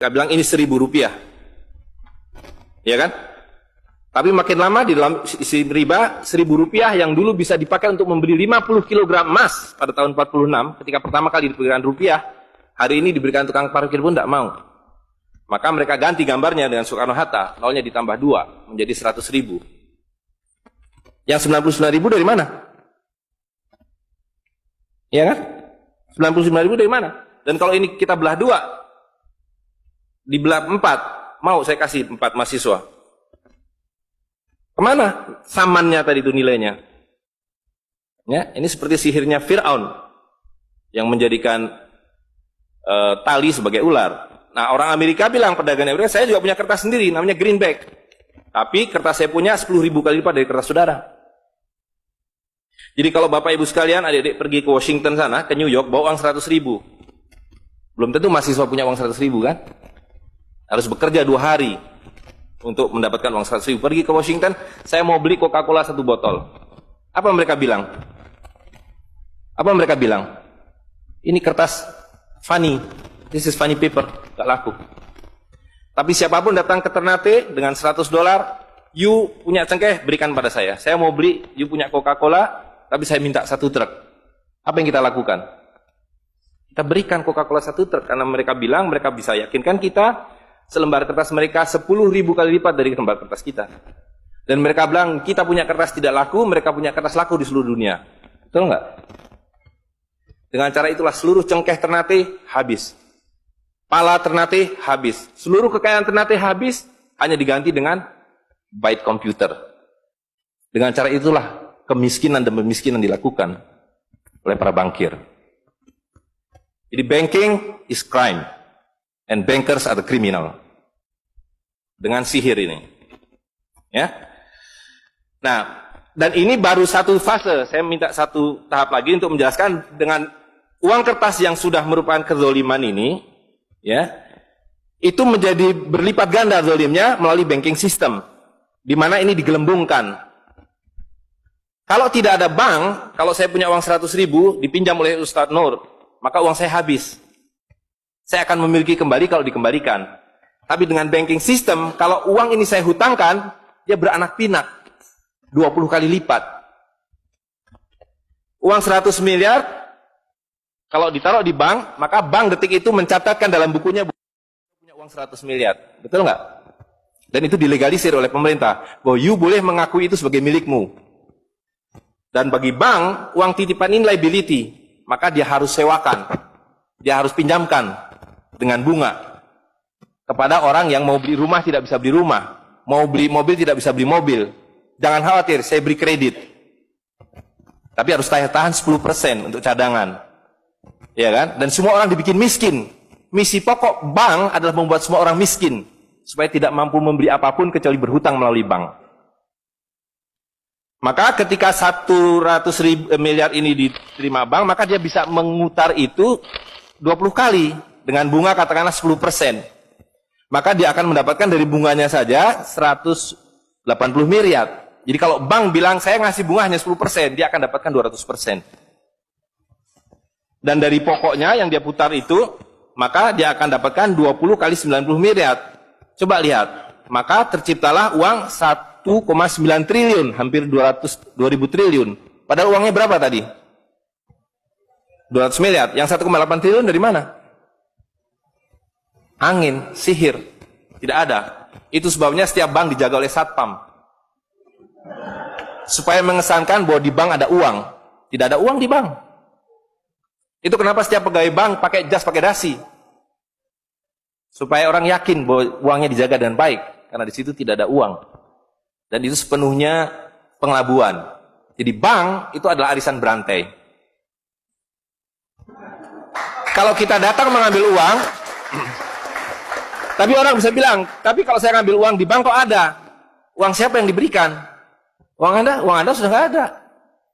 Mereka bilang ini Rp1.000. Ya kan? Tapi makin lama di dalam isi riba, Rp1.000 yang dulu bisa dipakai untuk membeli 50 kg emas pada tahun 46, ketika pertama kali diberikan rupiah, hari ini diberikan tukang parkir pun tidak mau. Maka mereka ganti gambarnya dengan Soekarno-Hatta, nolnya ditambah 2, menjadi 100.000. Yang 99.000 dari mana? Ya kan? 99.000 dari mana? Dan kalau ini kita belah 2, dibelah 4, mau saya kasih 4 mahasiswa. Kemana samannya tadi itu nilainya? Ya, ini seperti sihirnya Fir'aun yang menjadikan tali sebagai ular. Nah, orang Amerika bilang, pedagang Amerika, saya juga punya kertas sendiri, namanya greenback. Tapi kertas saya punya 10.000 kali lipat dari kertas saudara. Jadi kalau Bapak Ibu sekalian, adik-adik pergi ke Washington sana, ke New York, bawa uang 100.000. Belum tentu mahasiswa punya uang 100.000 kan? Harus bekerja 2 hari untuk mendapatkan uang 100.000. Pergi ke Washington, saya mau beli Coca-Cola 1 botol. Apa mereka bilang? Apa mereka bilang? Ini kertas funny. This is funny paper. Gak laku. Tapi siapapun datang ke Ternate dengan $100, you punya cengkeh, berikan pada saya. Saya mau beli, you punya Coca-Cola, tapi saya minta 1 truk. Apa yang kita lakukan? Kita berikan Coca-Cola 1 truk, karena mereka bilang, mereka bisa yakinkan kita, selembar kertas mereka 10.000 kali lipat dari lembar kertas kita. Dan mereka bilang, kita punya kertas tidak laku, mereka punya kertas laku di seluruh dunia. Betul nggak? Dengan cara itulah seluruh cengkeh Ternate habis. Pala Ternate habis. Seluruh kekayaan Ternate habis, hanya diganti dengan byte komputer. Dengan cara itulah kemiskinan dan pemiskinan dilakukan oleh para bankir. Jadi banking is crime. And bankers are the criminal. Dengan sihir ini. Ya. Nah, dan ini baru satu fase. Saya minta satu tahap lagi untuk menjelaskan dengan uang kertas yang sudah merupakan kezoliman ini, ya, itu menjadi berlipat ganda zolimnya melalui banking system, di mana ini digelembungkan. Kalau tidak ada bank, kalau saya punya uang 100.000 dipinjam oleh Ustadz Nur, maka uang saya habis. Saya akan memiliki kembali kalau dikembalikan. Tapi dengan banking system, kalau uang ini saya hutangkan, dia beranak pinak. 20 kali lipat. Uang 100 miliar, kalau ditaruh di bank, maka bank detik itu mencatatkan dalam bukunya punya uang 100 miliar. Betul nggak? Dan itu dilegalisir oleh pemerintah. Bahwa you boleh mengakui itu sebagai milikmu. Dan bagi bank, uang titipan ini liability. Maka dia harus sewakan. Dia harus pinjamkan dengan bunga kepada orang yang mau beli rumah tidak bisa beli rumah, mau beli mobil tidak bisa beli mobil. Jangan khawatir, saya beri kredit, tapi harus tahan 10% untuk cadangan, ya kan? Dan semua orang dibikin miskin. Misi pokok bank adalah membuat semua orang miskin supaya tidak mampu membeli apapun kecuali berhutang melalui bank. Maka ketika 100 miliar ini diterima bank, maka dia bisa mengutar itu 20 kali dengan bunga katakanlah 10%. Maka dia akan mendapatkan dari bunganya saja 180 miliar. Jadi kalau bank bilang saya ngasih bunga hanya 10%, dia akan dapatkan 200%. Dan dari pokoknya yang dia putar itu, maka dia akan dapatkan 20 kali 90 miliar. Coba lihat, maka terciptalah uang 1,9 triliun, hampir 2.000 triliun. Padahal uangnya berapa tadi? 200 miliar. Yang 1,8 triliun dari mana? Angin, sihir. Tidak ada. Itu sebabnya setiap bank dijaga oleh satpam. Supaya mengesankan bahwa di bank ada uang. Tidak ada uang di bank. Itu kenapa setiap pegawai bank pakai jas, pakai dasi. Supaya orang yakin bahwa uangnya dijaga dengan baik. Karena di situ tidak ada uang. Dan itu sepenuhnya pengelabuan. Jadi bank itu adalah arisan berantai. Kalau kita datang mengambil uang, tapi orang bisa bilang, tapi kalau saya ngambil uang di bank kok ada? Uang siapa yang diberikan? Uang Anda sudah nggak ada.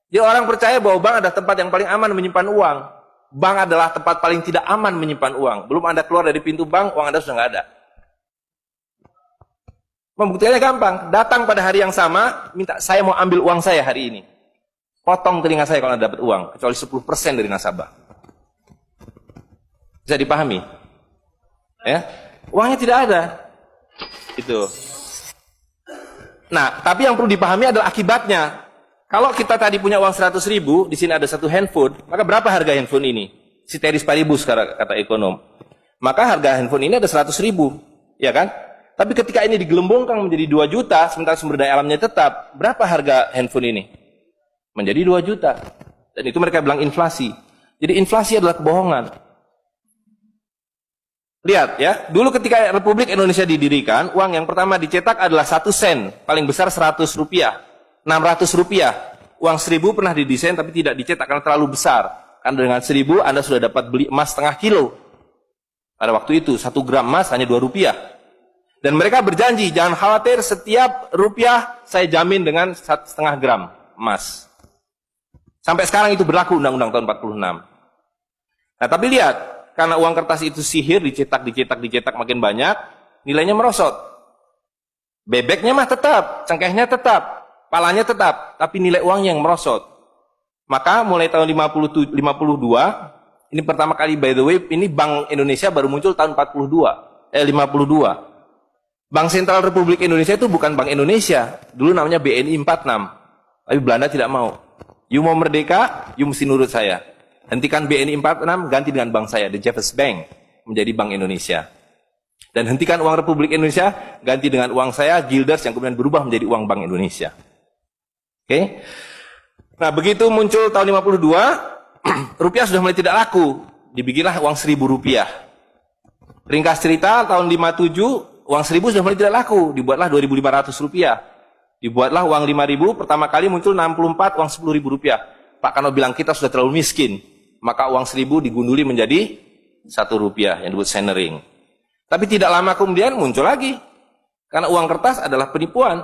Jadi orang percaya bahwa bank adalah tempat yang paling aman menyimpan uang. Bank adalah tempat paling tidak aman menyimpan uang. Belum Anda keluar dari pintu bank, uang Anda sudah nggak ada. Pembuktiannya gampang. Datang pada hari yang sama, minta saya mau ambil uang saya hari ini. Potong telinga saya kalau Anda dapat uang, kecuali 10% dari nasabah. Bisa dipahami? Ya. Uangnya tidak ada. Itu. Nah, tapi yang perlu dipahami adalah akibatnya. Kalau kita tadi punya uang 100.000, di sini ada satu handphone, maka berapa harga handphone ini? Ceteris paribus kata ekonom. Maka harga handphone ini ada 100.000, ya kan? Tapi ketika ini digelembungkan menjadi 2 juta, sementara sumber daya alamnya tetap, berapa harga handphone ini? Menjadi 2 juta. Dan itu mereka bilang inflasi. Jadi inflasi adalah kebohongan. Lihat ya, dulu ketika Republik Indonesia didirikan, uang yang pertama dicetak adalah 1 sen, paling besar 100 rupiah, 600 rupiah. Uang 1000 pernah didesain tapi tidak dicetak karena terlalu besar. Karena dengan 1000 Anda sudah dapat beli emas setengah kilo. Pada waktu itu 1 gram emas hanya 2 rupiah. Dan mereka berjanji, jangan khawatir, setiap rupiah saya jamin dengan 1,5 gram emas. Sampai sekarang itu berlaku Undang-Undang tahun 46. Nah tapi lihat, karena uang kertas itu sihir, dicetak makin banyak, nilainya merosot. Bebeknya mah tetap, cengkehnya tetap, palanya tetap, tapi nilai uangnya yang merosot. Maka mulai tahun 52, ini pertama kali by the way, ini Bank Indonesia baru muncul tahun 52. Bank Sentral Republik Indonesia itu bukan Bank Indonesia, dulu namanya BNI 46. Tapi Belanda tidak mau. You mau merdeka, you mesti nurut saya. Hentikan BNI 46, ganti dengan bank saya, The Jeffers Bank, menjadi Bank Indonesia. Dan hentikan uang Republik Indonesia, ganti dengan uang saya, Guilders, yang kemudian berubah menjadi uang Bank Indonesia. Oke? Nah, begitu muncul tahun 52, rupiah sudah mulai tidak laku. Dibikinlah uang 1.000 rupiah. Ringkas cerita, tahun 57, uang 1.000 sudah mulai tidak laku. Dibuatlah 2.500 rupiah. Dibuatlah uang 5.000, pertama kali muncul 64, uang 10.000 rupiah. Pak Kano bilang kita sudah terlalu miskin. Maka uang 1.000 digunduli menjadi 1 rupiah yang disebut senering. Tapi tidak lama kemudian muncul lagi. Karena uang kertas adalah penipuan.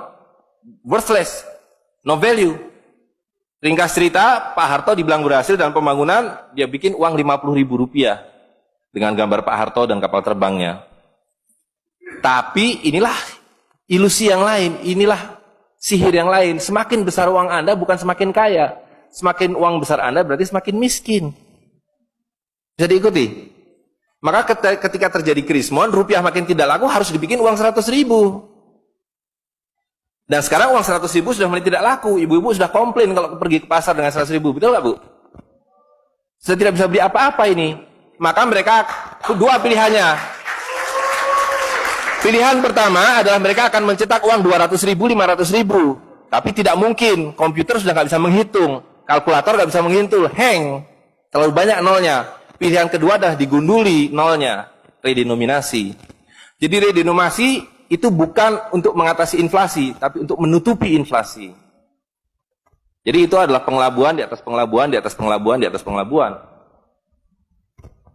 Worthless. No value. Ringkas cerita, Pak Harto dibilang berhasil dalam pembangunan, dia bikin uang 50.000 rupiah. Dengan gambar Pak Harto dan kapal terbangnya. Tapi inilah ilusi yang lain. Inilah sihir yang lain. Semakin besar uang Anda bukan semakin kaya. Semakin uang besar Anda berarti semakin miskin. Bisa diikuti? Maka ketika terjadi krismon, rupiah makin tidak laku, harus dibikin uang 100.000. Dan sekarang uang 100.000 sudah mulai tidak laku. Ibu-ibu sudah komplain kalau pergi ke pasar dengan 100.000. Betul nggak, Bu? Sudah tidak bisa beli apa-apa ini. Maka mereka dua pilihannya. Pilihan pertama adalah mereka akan mencetak uang 200.000, 500.000. Tapi tidak mungkin. Komputer sudah nggak bisa menghitung. Kalkulator nggak bisa menghitung. Hang. Terlalu banyak nolnya. Pilihan kedua adalah digunduli nolnya, redenominasi. Jadi redenominasi itu bukan untuk mengatasi inflasi, tapi untuk menutupi inflasi. Jadi itu adalah pengelabuan di atas pengelabuan, di atas pengelabuan, di atas pengelabuan.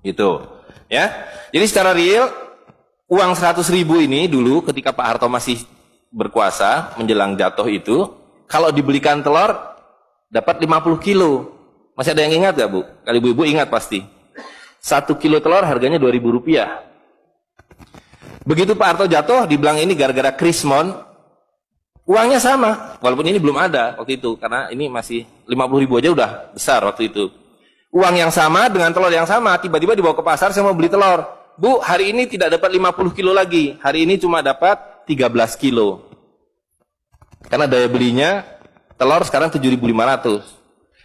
Gitu. Ya. Jadi secara real, uang 100.000 ini dulu ketika Pak Harto masih berkuasa, menjelang jatuh itu, kalau dibelikan telur, dapat 50 kilo. Masih ada yang ingat gak, Bu? Kali ibu-ibu ingat pasti. 1 kilo telur harganya 2.000 rupiah. Begitu Pak Harto jatuh, dibilang ini gara-gara krismon, uangnya sama. Walaupun ini belum ada waktu itu, karena ini masih 50.000 aja udah besar waktu itu. Uang yang sama dengan telur yang sama, tiba-tiba dibawa ke pasar, saya mau beli telur. Bu, hari ini tidak dapat 50 kilo lagi. Hari ini cuma dapat 13 kilo. Karena daya belinya, telur sekarang 7.500.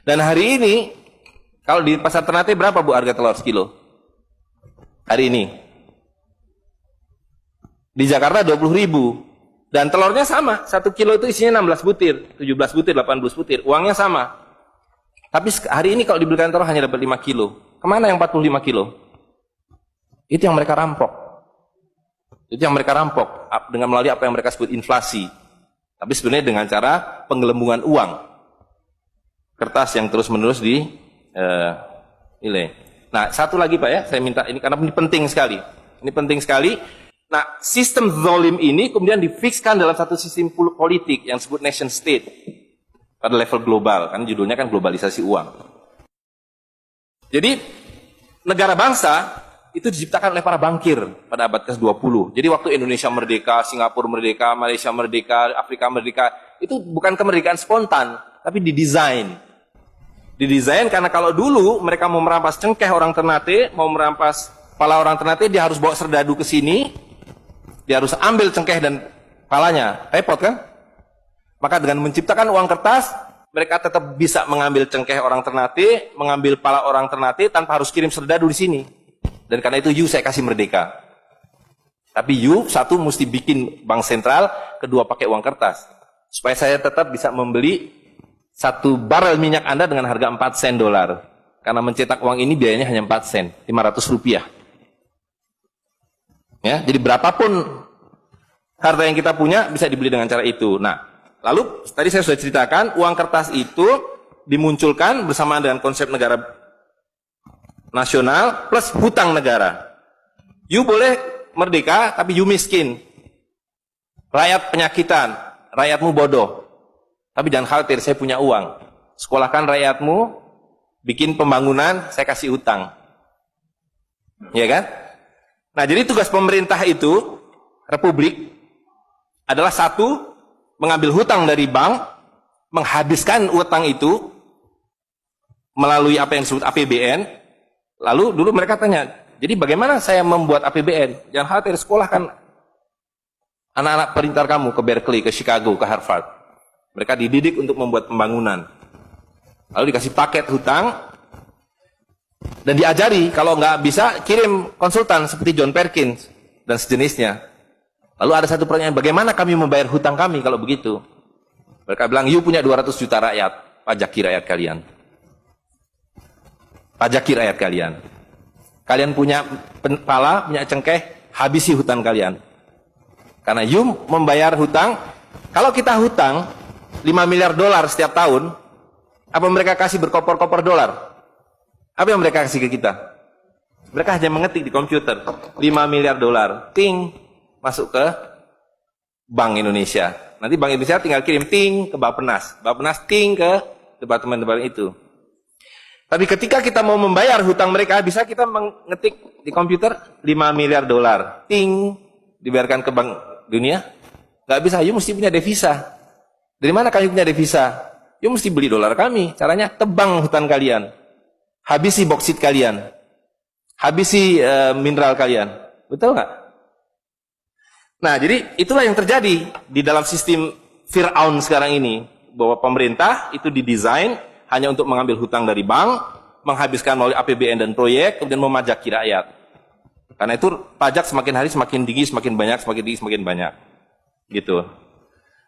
Dan hari ini, kalau di pasar Ternate berapa, Bu, harga telur sekilo? Hari ini. Di Jakarta 20.000. Dan telurnya sama. 1 kilo itu isinya 16 butir, 17 butir, 18 butir. Uangnya sama. Tapi hari ini kalau dibelikan telur hanya dapat 5 kilo. Kemana yang 45 kilo? Itu yang mereka rampok. Itu yang mereka rampok. Dengan melalui apa yang mereka sebut inflasi. Tapi sebenarnya dengan cara penggelembungan uang. Kertas yang terus-menerus nilai. Nah, satu lagi Pak ya, saya minta ini karena ini penting sekali. Ini penting sekali. Nah, sistem zalim ini kemudian difikskan dalam satu sistem politik yang disebut nation state pada level global, kan judulnya kan globalisasi uang. Jadi negara bangsa itu diciptakan oleh para bankir pada abad ke-20. Jadi waktu Indonesia merdeka, Singapura merdeka, Malaysia merdeka, Afrika merdeka, itu bukan kemerdekaan spontan, tapi didesain. Didesain karena kalau dulu mereka mau merampas cengkeh orang Ternate, mau merampas kepala orang Ternate, dia harus bawa serdadu ke sini, dia harus ambil cengkeh dan palanya. Repot kan? Maka dengan menciptakan uang kertas, mereka tetap bisa mengambil cengkeh orang Ternate, mengambil pala orang Ternate tanpa harus kirim serdadu di sini. Dan karena itu saya kasih merdeka. Tapi satu mesti bikin bank sentral, kedua pakai uang kertas. Supaya saya tetap bisa membeli 1 barel minyak Anda dengan harga 4 sen dolar. Karena mencetak uang ini biayanya hanya 4 sen, 500 rupiah. Ya, jadi berapapun harta yang kita punya bisa dibeli dengan cara itu. Nah, lalu tadi saya sudah ceritakan uang kertas itu dimunculkan bersamaan dengan konsep negara nasional plus hutang negara. You boleh merdeka tapi you miskin. Rakyat penyakitan, rakyatmu bodoh. Tapi jangan khawatir, saya punya uang. Sekolahkan rakyatmu, bikin pembangunan, saya kasih utang. Ya kan? Nah, jadi tugas pemerintah itu, republik, adalah satu, mengambil hutang dari bank, menghabiskan utang itu, melalui apa yang disebut APBN. Lalu dulu mereka tanya, jadi bagaimana saya membuat APBN? Jangan khawatir, sekolahkan anak-anak pintar kamu ke Berkeley, ke Chicago, ke Harvard. Mereka dididik untuk membuat pembangunan. Lalu dikasih paket hutang dan diajari kalau nggak bisa kirim konsultan seperti John Perkins dan sejenisnya. Lalu ada satu pertanyaan, bagaimana kami membayar hutang kami kalau begitu? Mereka bilang, you punya 200 juta rakyat, pajaki rakyat kalian. Pajaki rakyat kalian. Kalian punya pala, punya cengkeh, habisi hutang kalian. Karena you membayar hutang, kalau kita hutang 5 miliar dolar setiap tahun, apa mereka kasih berkoper-koper dolar? Apa yang mereka kasih ke kita? Mereka hanya mengetik di komputer 5 miliar dolar, ting, masuk ke Bank Indonesia. Nanti Bank Indonesia tinggal kirim ting ke Bappenas, Bappenas ting ke departemen-departemen itu. Tapi ketika kita mau membayar hutang mereka, bisa kita mengetik di komputer 5 miliar dolar, ting, dibayarkan ke Bank Dunia? Nggak bisa, you mesti punya devisa. Dari mana kalian punya devisa? You mesti beli dolar kami. Caranya tebang hutan kalian. Habisi boksit kalian. Habisi mineral kalian. Betul nggak? Nah, jadi itulah yang terjadi di dalam sistem Fir'aun sekarang ini. Bahwa pemerintah itu didesain hanya untuk mengambil hutang dari bank, menghabiskan melalui APBN dan proyek, kemudian memajaki rakyat. Karena itu pajak semakin hari semakin tinggi, semakin banyak, semakin tinggi, semakin banyak. Gitu.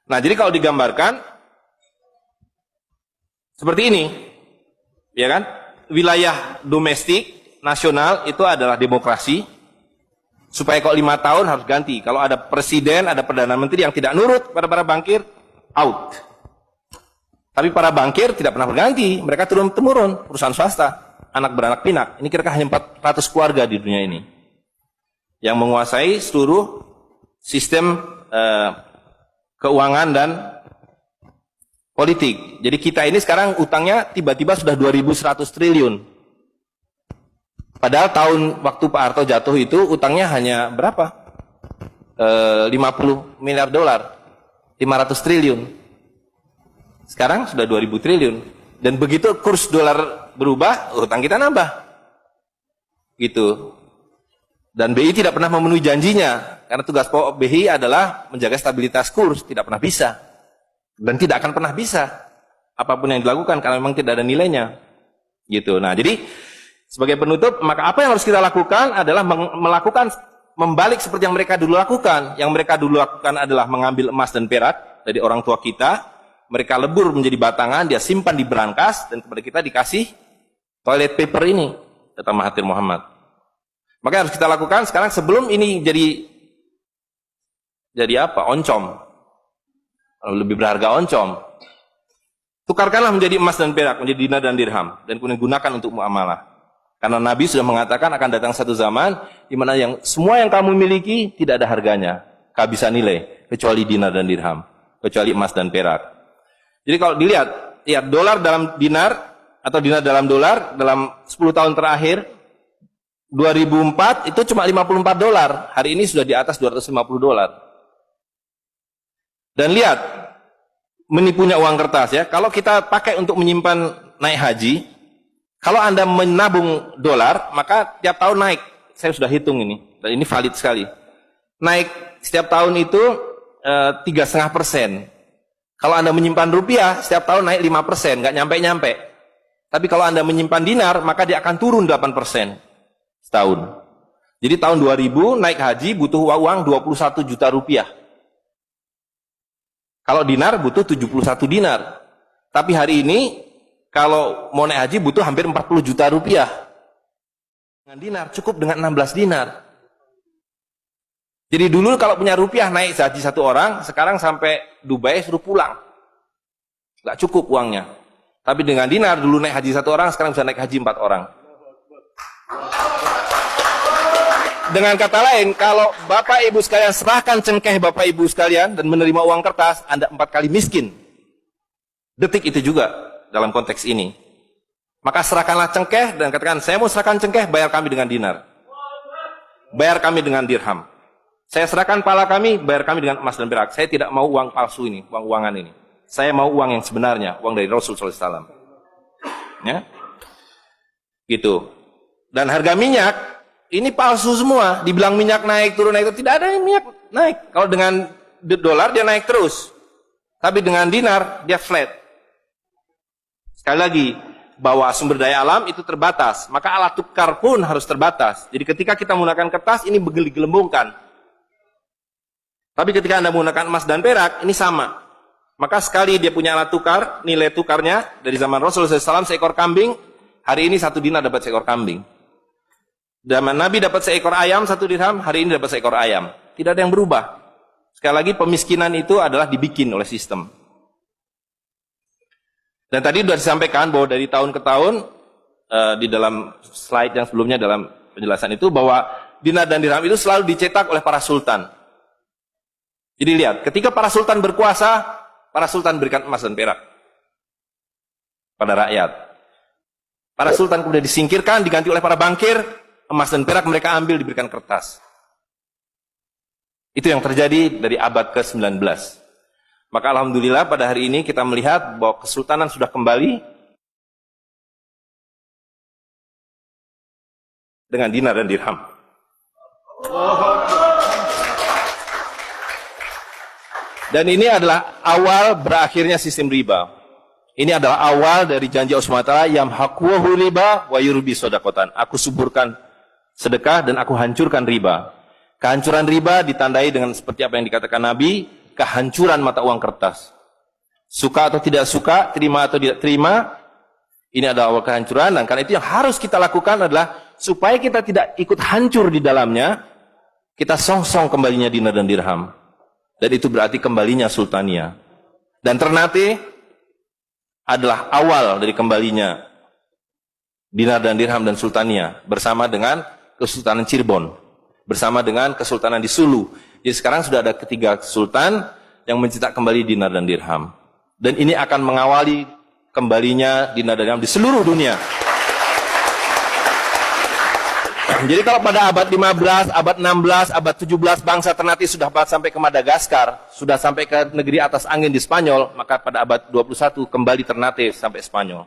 Nah, jadi kalau digambarkan seperti ini, ya kan? Wilayah domestik nasional itu adalah demokrasi. Supaya kalau 5 tahun harus ganti. Kalau ada presiden, ada perdana menteri yang tidak nurut pada para bankir, out. Tapi para bankir tidak pernah berganti. Mereka turun-temurun, perusahaan swasta, anak beranak pinak. Ini kira-kira hanya 400 keluarga di dunia ini yang menguasai seluruh sistem keuangan dan politik. Jadi kita ini sekarang utangnya tiba-tiba sudah 2.100 triliun. Padahal tahun waktu Pak Harto jatuh itu utangnya hanya berapa? 50 miliar dolar. 500 triliun. Sekarang sudah 2.000 triliun. Dan begitu kurs dolar berubah, utang kita nambah. Gitu. Dan BI tidak pernah memenuhi janjinya. Karena tugas pokok BI adalah menjaga stabilitas kurs. Tidak pernah bisa. Dan tidak akan pernah bisa apapun yang dilakukan karena memang tidak ada nilainya. Gitu. Nah, jadi sebagai penutup, maka apa yang harus kita lakukan adalah membalik seperti yang mereka dulu lakukan. Yang mereka dulu lakukan adalah mengambil emas dan perak dari orang tua kita, mereka lebur menjadi batangan, dia simpan di brankas, dan kepada kita dikasih toilet paper ini, kata Mahathir Muhammad. Maka yang harus kita lakukan sekarang sebelum ini jadi apa? Oncom. Lebih berharga oncom. Tukarkanlah menjadi emas dan perak, menjadi dinar dan dirham, dan kemudian gunakan untuk muamalah. Karena Nabi sudah mengatakan akan datang satu zaman di mana semua yang kamu miliki tidak ada harganya, kehabisan nilai, kecuali dinar dan dirham, kecuali emas dan perak. Jadi kalau dilihat, dolar dalam dinar atau dinar dalam dolar dalam 10 tahun terakhir 2004 itu cuma 54 dolar. Hari ini sudah di atas 250 dolar. Dan lihat, menipunya uang kertas ya. Kalau kita pakai untuk menyimpan naik haji, kalau Anda menabung dolar, maka tiap tahun naik. Saya sudah hitung ini, dan ini valid sekali. naik setiap tahun itu 3,5%. Kalau Anda menyimpan rupiah, setiap tahun naik 5%, nggak nyampe-nyampe. Tapi kalau Anda menyimpan dinar, maka dia akan turun 8% setahun. Jadi tahun 2000 naik haji butuh uang 21 juta rupiah. Kalau dinar butuh 71 dinar. Tapi hari ini kalau mau naik haji butuh hampir 40 juta rupiah. Dengan dinar cukup dengan 16 dinar. Jadi dulu kalau punya rupiah naik haji satu orang, sekarang sampai Dubai suruh pulang. Nggak cukup uangnya. Tapi dengan dinar dulu naik haji satu orang, sekarang bisa naik haji 4 orang. Dengan kata lain, kalau Bapak Ibu sekalian serahkan cengkeh Bapak Ibu sekalian dan menerima uang kertas, Anda 4 kali miskin. Detik itu juga dalam konteks ini. Maka serahkanlah cengkeh dan katakan, saya mau serahkan cengkeh, bayar kami dengan dinar. Bayar kami dengan dirham. Saya serahkan pala kami, bayar kami dengan emas dan perak. Saya tidak mau uang palsu ini, uang-uangan ini. Saya mau uang yang sebenarnya, uang dari Rasul SAW. Ya, gitu. Dan harga minyak ini palsu semua. Dibilang minyak naik turun naik turun, tidak ada yang minyak naik. Kalau dengan dolar dia naik terus, tapi dengan dinar dia flat. Sekali lagi, bahwa sumber daya alam itu terbatas, maka alat tukar pun harus terbatas. Jadi ketika kita menggunakan kertas ini digelembungkan. Tapi ketika Anda menggunakan emas dan perak, ini sama. Maka sekali dia punya alat tukar, nilai tukarnya dari zaman Rasulullah SAW seekor kambing, hari ini 1 dinar dapat seekor kambing. Zaman Nabi dapat seekor ayam 1 dirham, hari ini dapat seekor ayam. Tidak ada yang berubah. Sekali lagi pemiskinan itu adalah dibikin oleh sistem. Dan tadi sudah disampaikan bahwa dari tahun ke tahun, di dalam slide yang sebelumnya dalam penjelasan itu, bahwa dinar dan dirham itu selalu dicetak oleh para sultan. Jadi lihat, ketika para sultan berkuasa, para sultan berikan emas dan perak pada rakyat. Para sultan kemudian disingkirkan, diganti oleh para bankir, emas dan perak mereka ambil, diberikan kertas. Itu yang terjadi dari abad ke-19. Maka alhamdulillah pada hari ini kita melihat bahwa kesultanan sudah kembali dengan dinar dan dirham. Dan ini adalah awal berakhirnya sistem riba. Ini adalah awal dari janji Allah SWT, yamhaqwahu riba wa yurbi sodakotan. Aku suburkan sedekah dan aku hancurkan riba. Kehancuran riba ditandai dengan seperti apa yang dikatakan Nabi, kehancuran mata uang kertas. Suka atau tidak suka, terima atau tidak terima, ini adalah awal kehancuran. Dan karena itu yang harus kita lakukan adalah supaya kita tidak ikut hancur di dalamnya, kita song-song kembalinya dinar dan dirham. Dan itu berarti kembalinya sultania. Dan Ternate adalah awal dari kembalinya dinar dan dirham dan sultania bersama dengan Kesultanan Cirebon, bersama dengan Kesultanan di Sulu. Jadi sekarang sudah ada 3 sultan yang mencetak kembali dinar dan dirham. Dan ini akan mengawali kembalinya dinar dan dirham di seluruh dunia. Jadi kalau pada abad 15, abad 16, abad 17 bangsa Ternate sudah sampai ke Madagaskar, sudah sampai ke negeri atas angin di Spanyol, maka pada abad 21 kembali Ternate sampai Spanyol.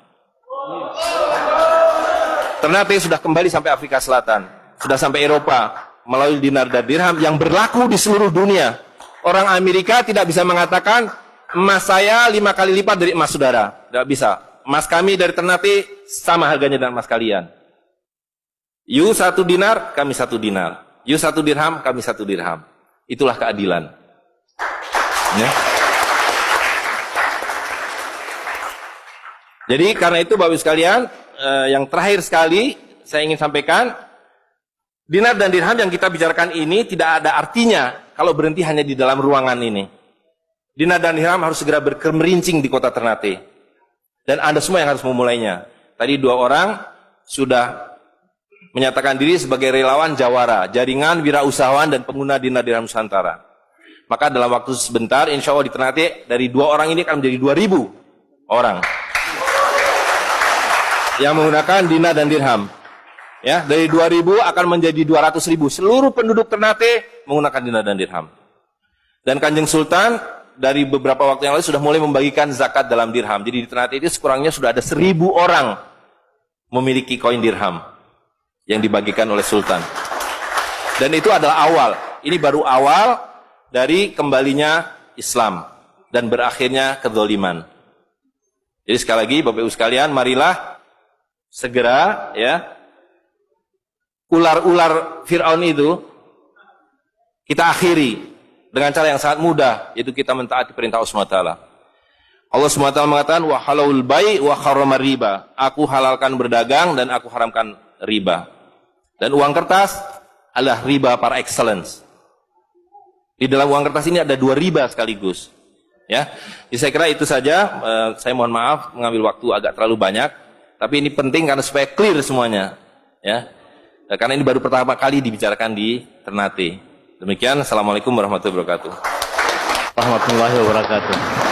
Ternate sudah kembali sampai Afrika Selatan, sudah sampai Eropa melalui dinar dan dirham yang berlaku di seluruh dunia. Orang Amerika tidak bisa mengatakan emas saya 5 kali lipat dari emas saudara, tidak bisa. Emas kami dari Ternate sama harganya dengan emas kalian. You 1 dinar, kami 1 dinar. You 1 dirham, kami 1 dirham. Itulah keadilan. Ya. Jadi karena itu Bapak Ibu sekalian, yang terakhir sekali saya ingin sampaikan, dinar dan dirham yang kita bicarakan ini tidak ada artinya kalau berhenti hanya di dalam ruangan ini. Dinar dan dirham harus segera berkemerincing di kota Ternate. Dan Anda semua yang harus memulainya. Tadi 2 orang sudah menyatakan diri sebagai relawan Jawara, jaringan wirausahawan dan pengguna dinar dirham Nusantara. Maka dalam waktu sebentar, insya Allah di Ternate, dari 2 orang ini akan menjadi 2.000 orang yang menggunakan dinar dan dirham. Ya, dari 2.000 akan menjadi 200.000. Seluruh penduduk Ternate menggunakan dinar dan dirham. Dan Kanjeng Sultan dari beberapa waktu yang lalu sudah mulai membagikan zakat dalam dirham. Jadi di Ternate itu sekurangnya sudah ada 1.000 orang memiliki koin dirham yang dibagikan oleh Sultan. Dan itu adalah awal. Ini baru awal dari kembalinya Islam dan berakhirnya kedzaliman. Jadi sekali lagi Bapak Ibu sekalian, marilah segera ya ular-ular Fir'aun itu kita akhiri dengan cara yang sangat mudah, yaitu kita mentaati perintah Allah SWT. Allah SWT mengatakan wa halalul bai' wa harrama riba. Aku halalkan berdagang dan aku haramkan riba. Dan uang kertas adalah riba par excellence. Di dalam uang kertas ini ada 2 riba sekaligus. Ya, jadi saya kira itu saja. Saya mohon maaf mengambil waktu agak terlalu banyak, tapi ini penting karena supaya clear semuanya. Ya, karena ini baru pertama kali dibicarakan di Ternate. Demikian, assalamualaikum warahmatullahi wabarakatuh. Warahmatullahi wabarakatuh.